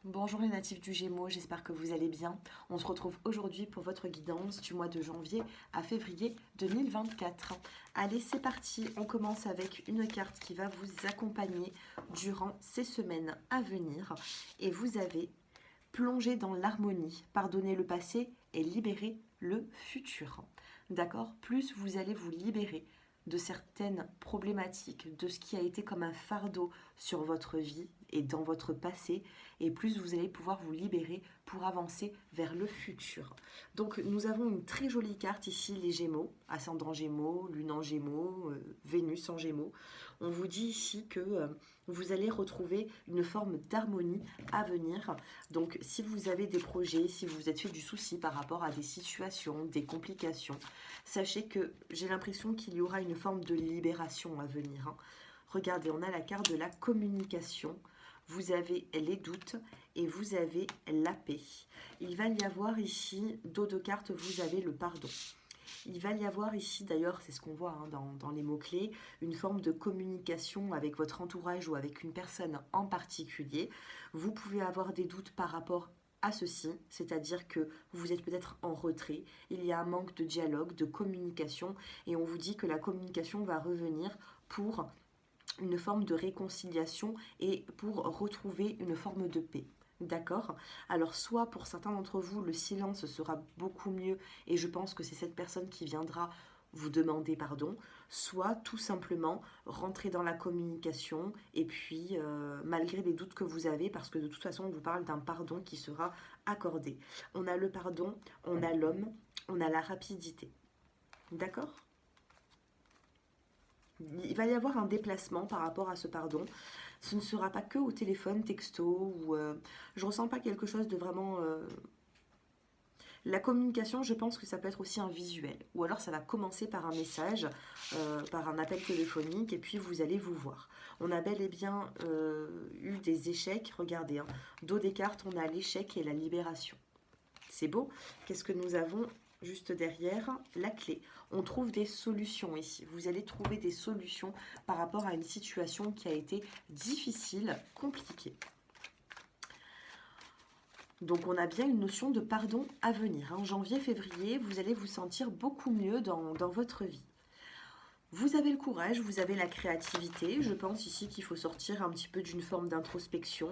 Bonjour les natifs du Gémeaux, j'espère que vous allez bien. On se retrouve aujourd'hui pour votre guidance du mois de janvier à février 2024. Allez, c'est parti, on commence avec une carte qui va vous accompagner durant ces semaines à venir. Et vous avez plongé dans l'harmonie, pardonner le passé et libérer le futur. D'accord? Plus vous allez vous libérer de certaines problématiques, de ce qui a été comme un fardeau sur votre vie et dans votre passé, et plus vous allez pouvoir vous libérer pour avancer vers le futur. Donc nous avons une très jolie carte ici, les Gémeaux, ascendant Gémeaux, Lune en Gémeaux, Vénus en Gémeaux. On vous dit ici que vous allez retrouver une forme d'harmonie à venir. Donc si vous avez des projets, si vous vous êtes fait du souci par rapport à des situations, des complications, sachez que j'ai l'impression qu'il y aura une forme de libération à venir. Regardez, on a la carte de la communication. Vous avez les doutes et vous avez la paix. Il va y avoir ici, dos de carte, vous avez le pardon. Il va y avoir ici, d'ailleurs, c'est ce qu'on voit dans les mots-clés, une forme de communication avec votre entourage ou avec une personne en particulier. Vous pouvez avoir des doutes par rapport à ceci, c'est-à-dire que vous êtes peut-être en retrait, il y a un manque de dialogue, de communication, et on vous dit que la communication va revenir pour une forme de réconciliation et pour retrouver une forme de paix. D'accord? Alors soit pour certains d'entre vous, le silence sera beaucoup mieux et je pense que c'est cette personne qui viendra vous demander pardon, soit tout simplement rentrer dans la communication et puis malgré les doutes que vous avez, parce que de toute façon on vous parle d'un pardon qui sera accordé. On a le pardon, on a l'homme, on a la rapidité. D'accord? Il va y avoir un déplacement par rapport à ce pardon. Ce ne sera pas que au téléphone, texto, ou je ressens pas quelque chose de vraiment. La communication, je pense que ça peut être aussi un visuel. Ou alors ça va commencer par un message, par un appel téléphonique, et puis vous allez vous voir. On a bel et bien eu des échecs. Regardez, dos des cartes, on a l'échec et la libération. C'est beau. Qu'est-ce que nous avons juste derrière? La clé. On trouve des solutions ici. Vous allez trouver des solutions par rapport à une situation qui a été difficile, compliquée. Donc on a bien une notion de pardon à venir. Janvier, février, vous allez vous sentir beaucoup mieux dans votre vie. Vous avez le courage, vous avez la créativité. Je pense ici qu'il faut sortir un petit peu d'une forme d'introspection.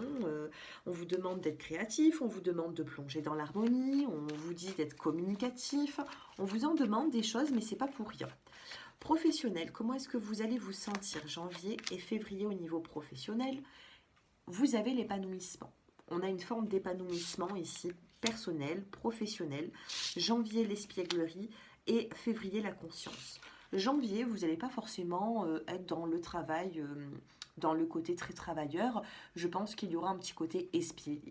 On vous demande d'être créatif, on vous demande de plonger dans l'harmonie, on vous dit d'être communicatif. On vous en demande des choses, mais c'est pas pour rien. Professionnel, comment est-ce que vous allez vous sentir janvier et février au niveau professionnel? Vous avez l'épanouissement. On a une forme d'épanouissement ici, personnel, professionnel. Janvier, l'espièglerie et février, la conscience. Janvier, vous n'allez pas forcément être dans le travail, dans le côté très travailleur. Je pense qu'il y aura un petit côté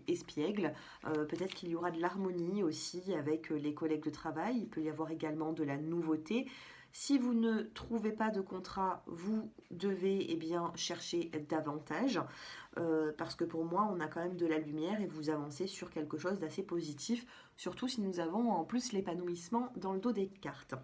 espiègle. Peut-être qu'il y aura de l'harmonie aussi avec les collègues de travail. Il peut y avoir également de la nouveauté. Si vous ne trouvez pas de contrat, vous devez chercher davantage. Parce que pour moi, on a quand même de la lumière et vous avancez sur quelque chose d'assez positif. Surtout si nous avons en plus l'épanouissement dans le dos des cartes.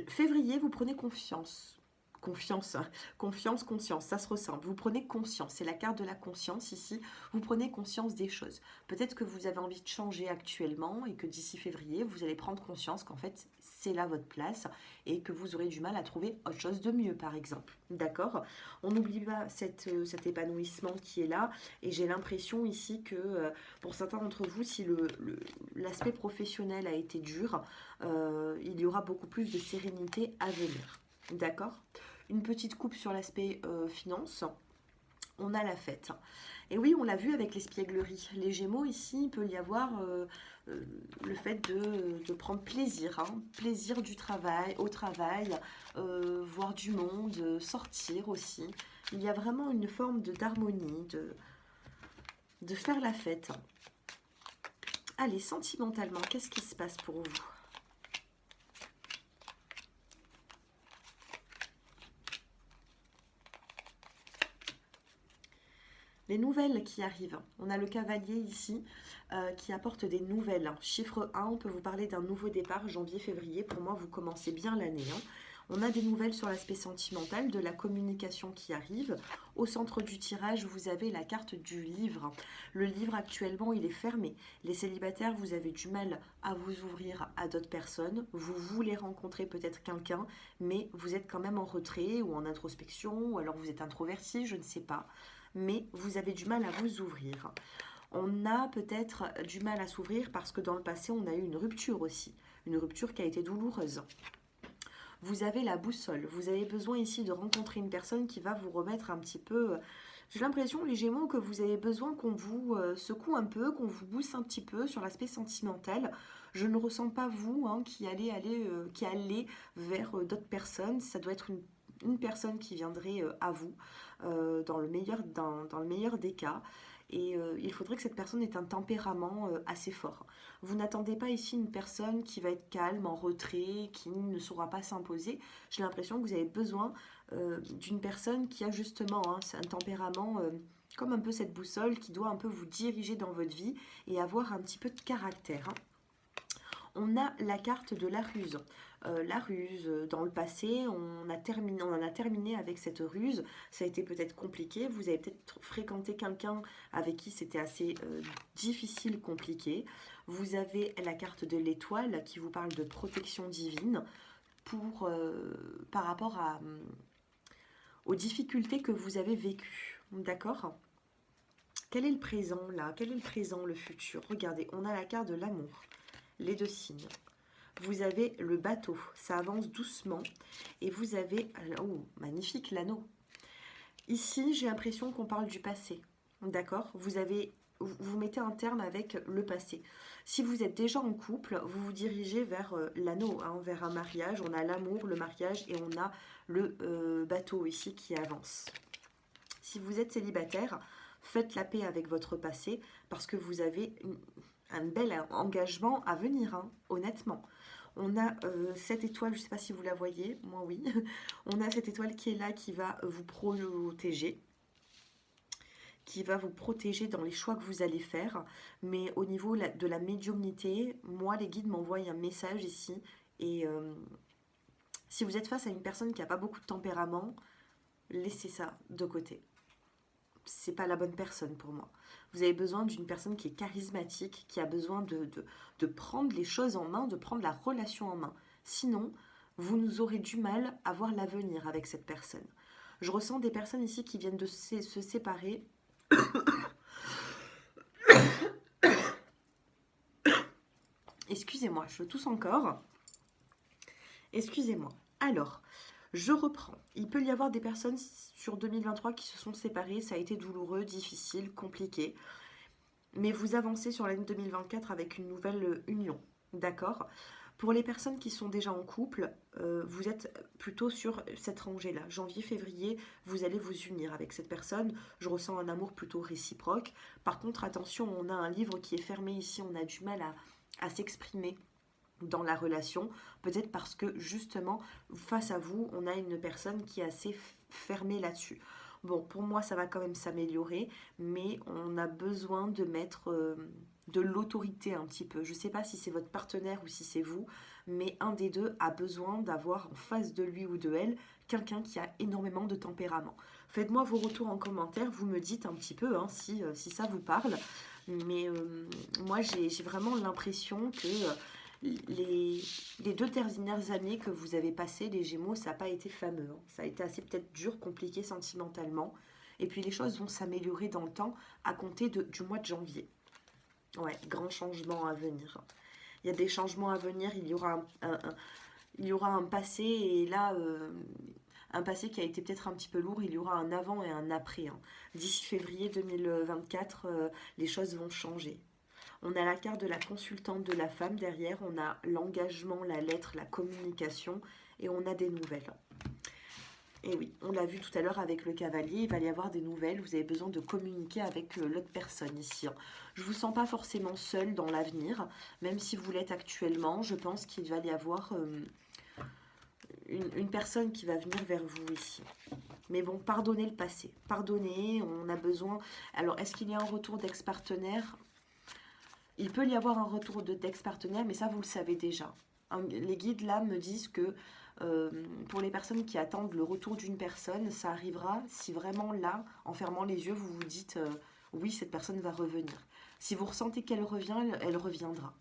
Février, vous prenez confiance. Confiance, conscience, ça se ressemble. Vous prenez conscience, c'est la carte de la conscience ici. Vous prenez conscience des choses. Peut-être que vous avez envie de changer actuellement et que d'ici février, vous allez prendre conscience qu'en fait, c'est là votre place et que vous aurez du mal à trouver autre chose de mieux, par exemple. D'accord? On n'oublie pas cet épanouissement qui est là et j'ai l'impression ici que pour certains d'entre vous, si l'aspect professionnel a été dur, il y aura beaucoup plus de sérénité à venir. D'accord? Une petite coupe sur l'aspect finance. On a la fête. Et oui, on l'a vu avec l'espièglerie. Les Gémeaux, ici, il peut y avoir le fait de prendre plaisir. Plaisir du travail, au travail, voir du monde, sortir aussi. Il y a vraiment une forme d'harmonie, de faire la fête. Allez, sentimentalement, qu'est-ce qui se passe pour vous? Les nouvelles qui arrivent. On a le cavalier ici qui apporte des nouvelles. Chiffre 1, on peut vous parler d'un nouveau départ, janvier-février. Pour moi, vous commencez bien l'année. On a des nouvelles sur l'aspect sentimental, de la communication qui arrive. Au centre du tirage, vous avez la carte du livre. Le livre, actuellement, il est fermé. Les célibataires, vous avez du mal à vous ouvrir à d'autres personnes. Vous voulez rencontrer peut-être quelqu'un, mais vous êtes quand même en retrait ou en introspection, ou alors vous êtes introverti, je ne sais pas. Mais vous avez du mal à vous ouvrir. On a peut-être du mal à s'ouvrir parce que dans le passé, on a eu une rupture aussi. Une rupture qui a été douloureuse. Vous avez la boussole. Vous avez besoin ici de rencontrer une personne qui va vous remettre un petit peu... J'ai l'impression, les Gémeaux, que vous avez besoin qu'on vous secoue un peu, qu'on vous booste un petit peu sur l'aspect sentimental. Je ne ressens pas vous qui allez vers d'autres personnes. Ça doit être une personne qui viendrait à vous dans le meilleur des cas. Et il faudrait que cette personne ait un tempérament assez fort. Vous n'attendez pas ici une personne qui va être calme, en retrait, qui ne saura pas s'imposer. J'ai l'impression que vous avez besoin d'une personne qui a justement un tempérament comme un peu cette boussole, qui doit un peu vous diriger dans votre vie et avoir un petit peu de caractère. On a la carte de la ruse. La ruse, dans le passé, on en a terminé avec cette ruse. Ça a été peut-être compliqué. Vous avez peut-être fréquenté quelqu'un avec qui c'était assez difficile, compliqué. Vous avez la carte de l'étoile qui vous parle de protection divine par rapport aux difficultés que vous avez vécues. D'accord ? Quel est le présent là? Quel est le présent, le futur? Regardez, on a la carte de l'amour. Les deux signes. Vous avez le bateau, ça avance doucement. Et vous avez, oh, magnifique, l'anneau. Ici, j'ai l'impression qu'on parle du passé. D'accord? Vous mettez un terme avec le passé. Si vous êtes déjà en couple, vous vous dirigez vers l'anneau, vers un mariage. On a l'amour, le mariage et on a le bateau ici qui avance. Si vous êtes célibataire, faites la paix avec votre passé parce que vous avez un bel engagement à venir, honnêtement. On a cette étoile, je ne sais pas si vous la voyez, moi oui. On a cette étoile qui est là, qui va vous protéger. Qui va vous protéger dans les choix que vous allez faire. Mais au niveau de la médiumnité, moi, les guides m'envoient un message ici. Et si vous êtes face à une personne qui n'a pas beaucoup de tempérament, laissez ça de côté. C'est pas la bonne personne pour moi. Vous avez besoin d'une personne qui est charismatique, qui a besoin de prendre les choses en main, de prendre la relation en main. Sinon, vous nous aurez du mal à voir l'avenir avec cette personne. Je ressens des personnes ici qui viennent de se séparer. Excusez-moi, je tousse encore. Excusez-moi. Alors, je reprends. Il peut y avoir des personnes sur 2023 qui se sont séparées. Ça a été douloureux, difficile, compliqué. Mais vous avancez sur l'année 2024 avec une nouvelle union. D'accord ? Pour les personnes qui sont déjà en couple, vous êtes plutôt sur cette rangée-là. Janvier, février, vous allez vous unir avec cette personne. Je ressens un amour plutôt réciproque. Par contre, attention, on a un livre qui est fermé ici. On a du mal à s'exprimer dans la relation, peut-être parce que justement face à vous on a une personne qui est assez fermée là-dessus. Bon, pour moi ça va quand même s'améliorer, mais on a besoin de mettre de l'autorité un petit peu. Je sais pas si c'est votre partenaire ou si c'est vous, mais un des deux a besoin d'avoir en face de lui ou de elle quelqu'un qui a énormément de tempérament. Faites-moi vos retours en commentaire, vous me dites un petit peu si ça vous parle, mais moi j'ai vraiment l'impression que les 2 dernières années que vous avez passées, les Gémeaux, ça n'a pas été fameux. Ça a été assez peut-être dur, compliqué sentimentalement. Et puis les choses vont s'améliorer dans le temps à compter du mois de janvier. Ouais, grand changement à venir. Il y a des changements à venir, il y aura un passé, et là, un passé qui a été peut-être un petit peu lourd, il y aura un avant et un après. D'ici février 2024, les choses vont changer. On a la carte de la consultante de la femme derrière, on a l'engagement, la lettre, la communication et on a des nouvelles. Et oui, on l'a vu tout à l'heure avec le cavalier, il va y avoir des nouvelles, vous avez besoin de communiquer avec l'autre personne ici. Je ne vous sens pas forcément seule dans l'avenir, même si vous l'êtes actuellement, je pense qu'il va y avoir une personne qui va venir vers vous ici. Mais bon, pardonnez le passé, pardonnez, on a besoin... Alors, est-ce qu'il y a un retour d'ex-partenaire ? Il peut y avoir un retour d'ex-partenaire, mais ça, vous le savez déjà. Les guides, là, me disent que Pour les personnes qui attendent le retour d'une personne, ça arrivera si vraiment là, en fermant les yeux, vous vous dites oui, cette personne va revenir. Si vous ressentez qu'elle revient, elle reviendra.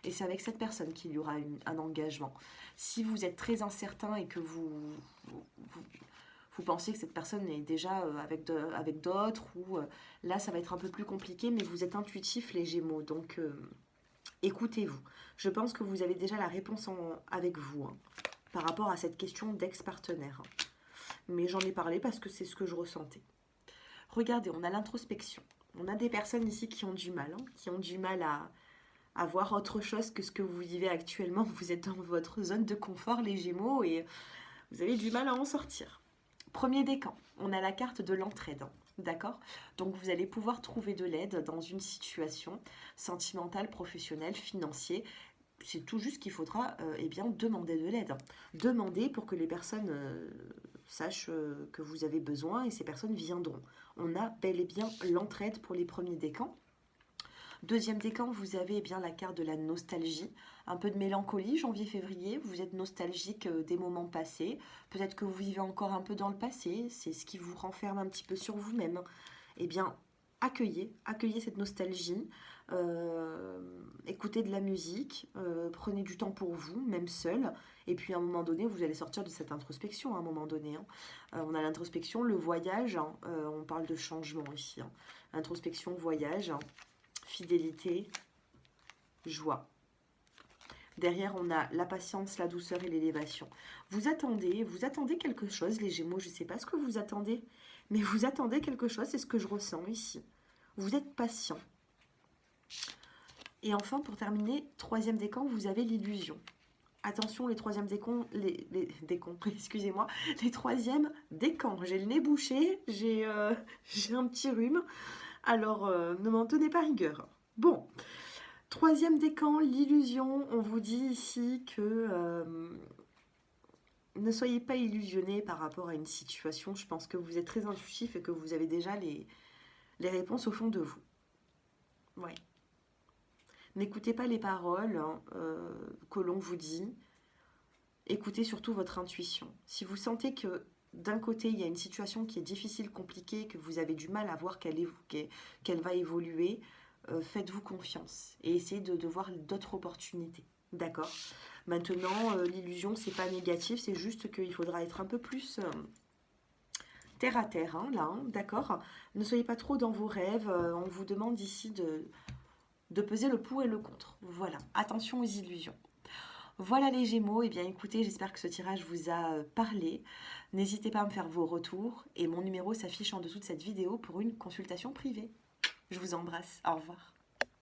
Et c'est avec cette personne qu'il y aura un engagement. Si vous êtes très incertain et que vous pensez que cette personne est déjà avec d'autres, ou là ça va être un peu plus compliqué, mais vous êtes intuitif les Gémeaux, donc écoutez-vous. Je pense que vous avez déjà la réponse avec vous, hein, par rapport à cette question d'ex-partenaire. Mais j'en ai parlé parce que c'est ce que je ressentais. Regardez, on a l'introspection. On a des personnes ici qui ont du mal, hein, qui ont du mal à voir autre chose que ce que vous vivez actuellement. Vous êtes dans votre zone de confort, les Gémeaux, et vous avez du mal à en sortir. Premier décan, on a la carte de l'entraide, hein, d'accord? Donc vous allez pouvoir trouver de l'aide dans une situation sentimentale, professionnelle, financière. C'est tout juste qu'il faudra eh bien, demander de l'aide. Demander pour que les personnes sachent que vous avez besoin et ces personnes viendront. On a bel et bien l'entraide pour les premiers décans. Deuxième décan, vous avez eh bien la carte de la nostalgie, un peu de mélancolie, janvier-février, vous êtes nostalgique des moments passés, peut-être que vous vivez encore un peu dans le passé, c'est ce qui vous renferme un petit peu sur vous-même. Eh bien, accueillez cette nostalgie, écoutez de la musique, prenez du temps pour vous, même seul, et puis à un moment donné, vous allez sortir de cette introspection à un moment donné. Hein. On a l'introspection, le voyage, hein, on parle de changement ici. Hein. Introspection, voyage, hein. Fidélité, joie. Derrière, on a la patience, la douceur et l'élévation. Vous attendez quelque chose, les Gémeaux. Je ne sais pas ce que vous attendez, mais vous attendez quelque chose, c'est ce que je ressens ici. Vous êtes patient. Et enfin, pour terminer, troisième décan, vous avez l'illusion. Attention, les troisièmes décans, excusez-moi, les troisièmes décans. J'ai le nez bouché, j'ai un petit rhume. Alors, ne m'en tenez pas rigueur. Bon, troisième décan, l'illusion. On vous dit ici que ne soyez pas illusionnés par rapport à une situation. Je pense que vous êtes très intuitif et que vous avez déjà les réponses au fond de vous. Ouais. N'écoutez pas les paroles hein, que l'on vous dit. Écoutez surtout votre intuition. Si vous sentez que d'un côté, il y a une situation qui est difficile, compliquée, que vous avez du mal à voir qu'elle va évoluer, faites-vous confiance et essayez de voir d'autres opportunités. D'accord? Maintenant, l'illusion, c'est pas négatif, c'est juste qu'il faudra être un peu plus terre à terre, hein, là, hein, d'accord? Ne soyez pas trop dans vos rêves. On vous demande ici de peser le pour et le contre. Voilà, attention aux illusions. Voilà les Gémeaux, et bien écoutez, j'espère que ce tirage vous a parlé. N'hésitez pas à me faire vos retours et mon numéro s'affiche en dessous de cette vidéo pour une consultation privée. Je vous embrasse, au revoir.